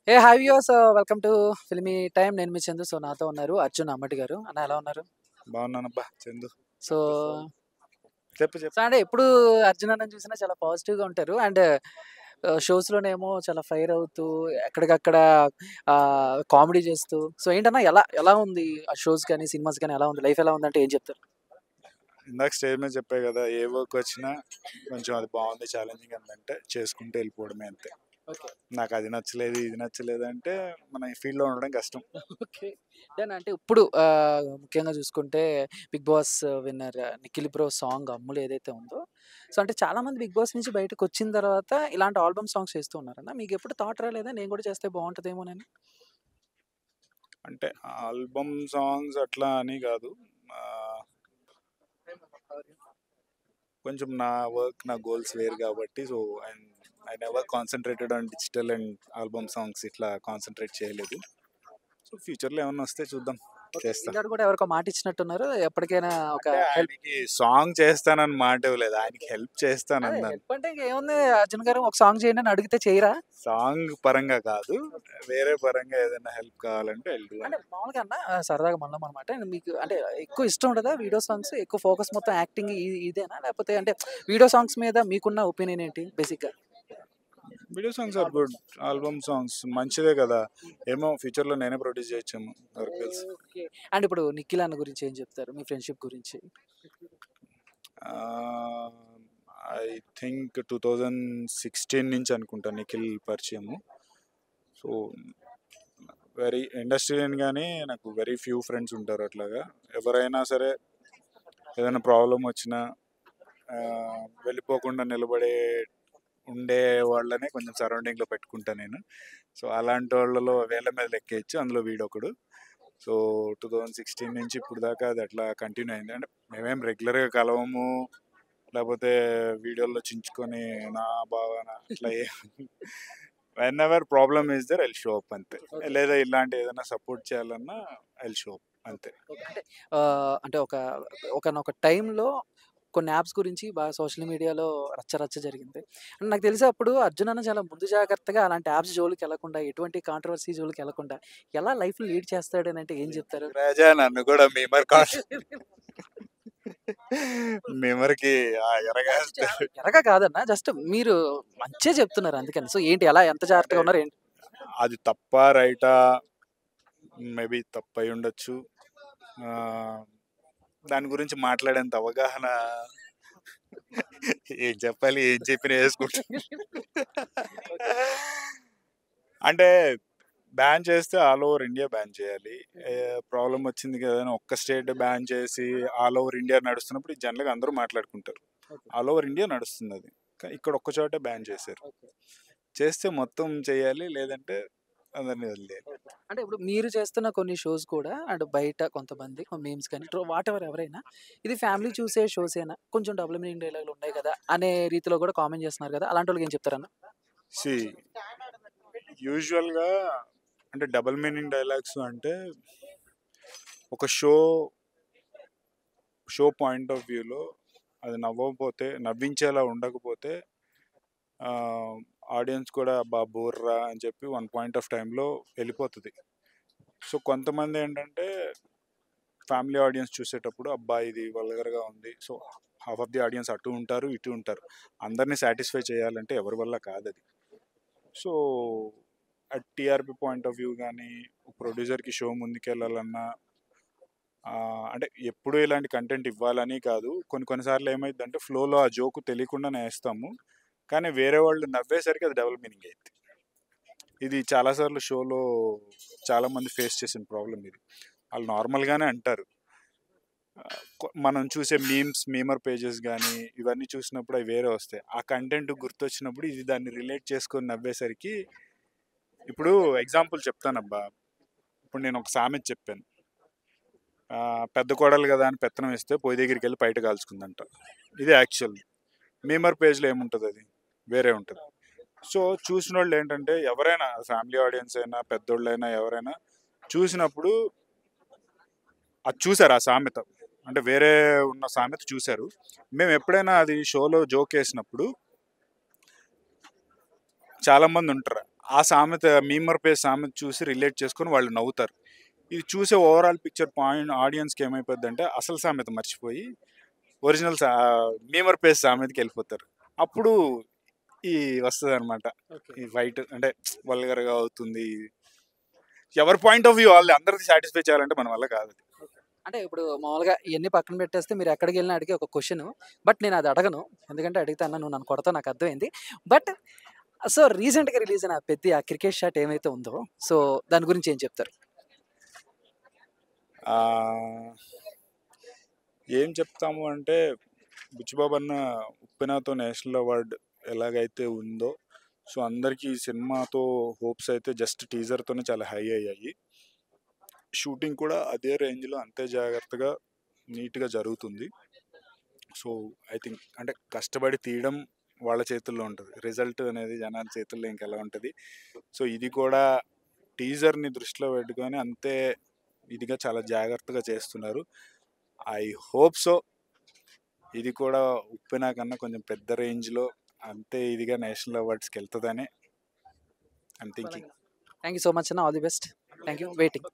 A hi viewers, welcome to filmy time. నేను మీ Chandu. So నాతో ఉన్నారు అర్జున్ అమ్మటి గారు. అన్న ఎలా ఉన్నారు? బాగున్నానబ్బా చందు. సో చెప్పు సో చెప్పు. అంటే ఎప్పుడు అర్జున్ అన్న చూసినా చాలా పాజిటివ్గా ఉంటారు. అండ్ షోస్లోనేమో చాలా ఫైర్ అవుతూ ఎక్కడికక్కడ కామెడీ చేస్తూ. సో ఏంటన్నా ఎలా ఎలా ఉంది ఆ షోస్ కానీ సినిమాస్ కానీ ఎలా ఉంది? లైఫ్ ఎలా ఉందంటే ఏం చెప్తారు? ఇందాక స్టేజ్ మీద చెప్పే కదా, ఏ వర్క్ వచ్చినా కొంచెం అది బాగుంది, ఛాలెంజింగ్ అందంటే చేసుకుంటూ వెళ్ళిపోవడమే అంతే. ఓకే. నాకు అది నచ్చలేదు ఇది నచ్చలేదు అంటే మన ఈ ఫీల్డ్లో ఉండడం కష్టం. ఓకే. దెన్ అంటే ఇప్పుడు ముఖ్యంగా చూసుకుంటే 'big boss' winner 'Nikhil bro' song 'Ammulu' ఏదైతే ఉందో, సో అంటే చాలామంది 'బిగ్ బాస్' నుంచి బయటకొచ్చిన తర్వాత ఇలాంటి ఆల్బమ్ సాంగ్స్ చేస్తూ ఉన్నారన్న. మీకెప్పుడు థాట్ రాలేదా నేను కూడా చేస్తే బాగుంటదేమోనని? అంటే ఆల్బమ్ సాంగ్స్ అట్లా అని కాదు, ఆ, కొంచెం నా వర్క్ నా గోల్స్ వేరు కాబట్టి. So and I never concentrated on digital and album songs, ఇట్లా కాన్సన్ట్రేట్ చేయలేదు. సో ఫ్యూచర్లో ఏమన్నా వస్తే చూద్దాం, ఓకే. చేస్తా. ఈనాడు కూడా ఎవరికో మాట ఇచ్చినట్టున్నారు. ఎప్పటికైనా ఒక అంటే హెల్ప్. ఆయనకి సాంగ్ చేస్తానని మాట ఇవ్వలేదు, ఆయనకి హెల్ప్ అదే చేస్తానన్నాను. హెల్ప్ అంటే ఇంకేముంది, అర్జున్ గారు ఒక సాంగ్ చేయండి అని అడిగితే చేయరా? సాంగ్ పరంగా కాదు, వేరే పరంగా ఏదైనా హెల్ప్ కావాలంటే వెళ్తూ అంటే మామూలుగా అన్న సరదాగా మళ్ళం అనమాట. మీకు అంటే ఎక్కువ ఇష్టం ఉండదా వీడియో సాంగ్స్? ఎక్కువ ఫోకస్ మొత్తం యాక్టింగ్ ఇదేనా? లేకపోతే అంటే వీడియో సాంగ్స్ మీద మీకున్న ఒపీనియన్ ఏంటి బేసిక్‌గా? Video songs are good. Album songs మంచిదే కదా, ఏమో ఫ్యూచర్లో నేనే ప్రొడ్యూస్ చేయొచ్చేమో, ఎవరికి తెలుసు. ఓకే. అండ్ ఇప్పుడు 'నిఖిల్' అన్న గురించి ఏం చెప్తారు? మీ ఫ్రెండ్‌షిప్ గురించి? ఐ థింక్ 2016 నుంచి అనుకుంటా నిఖిల్ పరిచయము. సో వెరీ ఇండస్ట్రీ కానీ నాకు వెరీ ఫ్యూ ఫ్రెండ్స్ ఉంటారు అట్లాగా. ఎవరైనా సరే ఏదైనా ప్రాబ్లం వచ్చినా ఆ, వెళ్ళిపోకుండా నిలబడే ఉండే వాళ్ళనే కొంచెం సరౌండింగ్లో పెట్టుకుంటా నేను. సో అలాంటి వాళ్ళలో వేళ్ళ మీద లెక్కేయచ్చు, అందులో వీడొకడు. సో 2016 నుంచి ఇప్పుడు దాకా అది అట్లా కంటిన్యూ అయింది. అంటే మేమేం రెగ్యులర్గా కలవము, లేకపోతే వీడియోల్లో చించుకొని నా భావన అట్లా whenever problem is there I show up అంతే. ఓకే. లేదా ఇలాంటి ఏదైనా సపోర్ట్ చేయాలన్నా ఐ షో అప్ అంతే. ఓకే. అంటే అంటే ఒకానొక టైంలో కొన్ని యాప్స్ గురించి బాగా సోషల్ మీడియాలో రచ్చ రచ్చ జరిగింది. అండ్ నాకు తెలిసి అప్పుడు అర్జున్ అన్న చాలా ముందు జాగ్రత్తగా అలాంటి యాప్స్ జోలికెళ్ళకుండా, ఎటువంటి కాంట్రోవర్సీ జోలికెళ్ళకుండా ఎలా లైఫ్‌లో లీడ్ చేస్తాడనంటే ఏం చెప్తారు? రాజా నన్ను కూడా మీమర్ మీమర్కి ఎరగేస్తారు. ఎరగా కాదన్న. జస్ట్ మీరు మంచే చెప్తున్నారు అందుకని. సో ఏంటి ఎలా ఎంత అంటే జాగ్రత్తగా ఉన్నారు ఏంటి? అది తప్పా రైటా, మేబీ తప్పై ఉండొచ్చు. ఆ, దాని గురించి మాట్లాడేంత అవగాహన ఏం చెప్పాలి, ఏం చెప్పినా వేసుకుంటా. అంటే బ్యాన్ చేస్తే ఆల్ ఓవర్ ఇండియా బ్యాన్ చేయాలి. ప్రాబ్లం వచ్చింది కదా అని ఒక్క స్టేట్ బ్యాన్ చేసి ఆల్ ఓవర్ ఇండియా నడుస్తున్నప్పుడు ఇది జనరల్గా అందరూ మాట్లాడుకుంటారు. ఓకే. ఆల్ ఓవర్ ఇండియా నడుస్తుంది అది, కానీ ఇక్కడ ఒక్క చోటే బ్యాన్ చేశారు. ఓకే. చేస్తే మొత్తం చేయాలి, లేదంటే అందరినీ వదిలేయాలి. ఓకే. అంటే ఇప్పుడు మీరు చేస్తున్న కొన్ని షోస్ కూడా అంటే బయట కొంతమంది మీమ్స్ కానీ వాటెవర్ ఎవరైనా ఇది ఫ్యామిలీ చూసే షోసేనా? కొంచెం డబుల్ మీనింగ్ డైలాగులు ఉన్నాయి కదా! అనే రీతిలో కూడా కామెంట్ చేస్తున్నారు కదా! అలాంటి వాళ్ళకి ఏం చెప్తారన్న? సి యూజువల్గా అంటే డబుల్ మీనింగ్ డైలాగ్స్ అంటే ఒక షో పాయింట్ ఆఫ్ వ్యూలో అది నవ్వకపోతే, నవ్వించేలా ఉండకపోతే ఆడియన్స్ కూడా బా బోర్రా అని చెప్పి వన్ పాయింట్ ఆఫ్ టైంలో వెళ్ళిపోతుంది. సో కొంతమంది ఏంటంటే ఫ్యామిలీ ఆడియన్స్ చూసేటప్పుడు అబ్బా ఇది వల్గర్గా ఉంది, so half of the audience అటు ఉంటారు ఇటు ఉంటారు. అందరినీ సాటిస్ఫై చేయాలంటే ఎవరి వల్ల కాదు అది. So at TRP point of view కానీ ప్రొడ్యూసర్కి షో ముందుకెళ్ళాలన్నా అంటే ఎప్పుడు ఇలాంటి కంటెంట్ ఇవ్వాలని కాదు, కొన్నిసార్లు ఏమైందంటే ఫ్లోలో ఆ జోకు తెలియకుండానే వేస్తాము, కానీ వేరే వాళ్ళు నవ్వేసరికి అది డబుల్ మీనింగ్ అయింది. ఇది చాలాసార్లు షోలో చాలామంది ఫేస్ చేసిన ప్రాబ్లం ఇది. వాళ్ళు నార్మల్గానే అంటారు. మనం చూసే మీమర్ పేజెస్ కానీ ఇవన్నీ చూసినప్పుడు అవి వేరే వస్తాయి. ఆ కంటెంట్ గుర్తొచ్చినప్పుడు ఇది దాన్ని రిలేట్ చేసుకొని నవ్వేసరికి. ఇప్పుడు ఎగ్జాంపుల్ చెప్తానబ్బా. ఇప్పుడు నేను ఒక సామెత చెప్పాను, పెద్ద కోడలు కదా అని పెత్తనం ఇస్తే పొయ్యి దగ్గరికి వెళ్ళి బయట కాల్చుకుందంట. ఇది యాక్చువల్. మీమర్ పేజ్లో ఏముంటుంది, అది వేరే ఉంటుంది. సో చూసిన వాళ్ళు ఏంటంటే ఎవరైనా ఫ్యామిలీ ఆడియన్స్ అయినా పెద్దోళ్ళైనా ఎవరైనా చూసినప్పుడు అది చూసారు, ఆ సామెత అంటే వేరే ఉన్న సామెత చూశారు. మేము ఎప్పుడైనా అది షోలో జోక్ వేసినప్పుడు చాలామంది ఉంటారు, ఆ సామెత మీమర్ పేజ్ సామెత చూసి రిలేట్ చేసుకొని వాళ్ళు నవ్వుతారు. ఇది చూసే ఓవరాల్ పిక్చర్ పాయింట్ ఆడియన్స్‌కి ఏమైపోద్దంటే అసలు సామెత మర్చిపోయి ఒరిజినల్ మీమర్ పేజ్ సామెతకి వెళ్ళిపోతారు. అప్పుడు ఈ వస్తదనమాట. ఓకే. ఈ ఫైట్ అంటే వల్గర్‌గా అవుతుంది. ఎవరి పాయింట్ ఆఫ్ వ్యూ వాళ్ళది. అందరిది సాటిస్ఫై చేయాలంటే మన వల్ల కాదది. అంటే ఇప్పుడు మామూలుగా ఇయన్నీ పక్కన పెట్టేస్తే మీరు ఎక్కడికెళ్ళినా అడిగే ఒక క్వెషను. బట్ నేనది అడగను. ఎందుకంటే అడిగితే అన్న నువ్వు నన్ను కొడతావు నాకర్థమైంది. బట్ సో రీసెంట్‌గా రిలీజ్ అయిన 'పెద్ది' ఆ క్రికెట్ షాట్ ఏమైతే ఉందో సో దాని గురించి ఏం చెప్తారు? ఆహ్, ఏం చెప్తాము అంటే బుచ్చిబాబన్న 'ఉప్పెన'తో నేషనల్ అవార్డ్ ఎలాగైతే ఉందో, సో అందరికీ ఈ సినిమాతో హోప్స్ అయితే జస్ట్ టీజర్‌తోనే చాలా హై అయ్యాయి. షూటింగ్ కూడా అదే రేంజ్‌లో అంతే జాగ్రత్తగా, నీట్‌గా జరుగుతుంది. సో, ఐ థింక్ అంటే కష్టపడి తీయడం వాళ్ళ చేతుల్లో ఉంటది. రిజల్ట్ అనేది జనాల చేతుల్లో ఇంకెలా ఉంటది. సో, ఇది కూడా టీజర్‌ని దృష్టిలో పెట్టుకొని అంతే ఇదిగా చాలా జాగ్రత్తగా చేస్తున్నారు. ఐ హోప్ సో ఇది కూడా 'ఉప్పెన' కన్నా కొంచెం పెద్ద రేంజ్‌లో అంతే ఇదిగా నేషనల్ అవార్డ్స్‌కెళ్తదని I'm thinking. Thank you so much అన్న. All the best. Thank you. Waiting.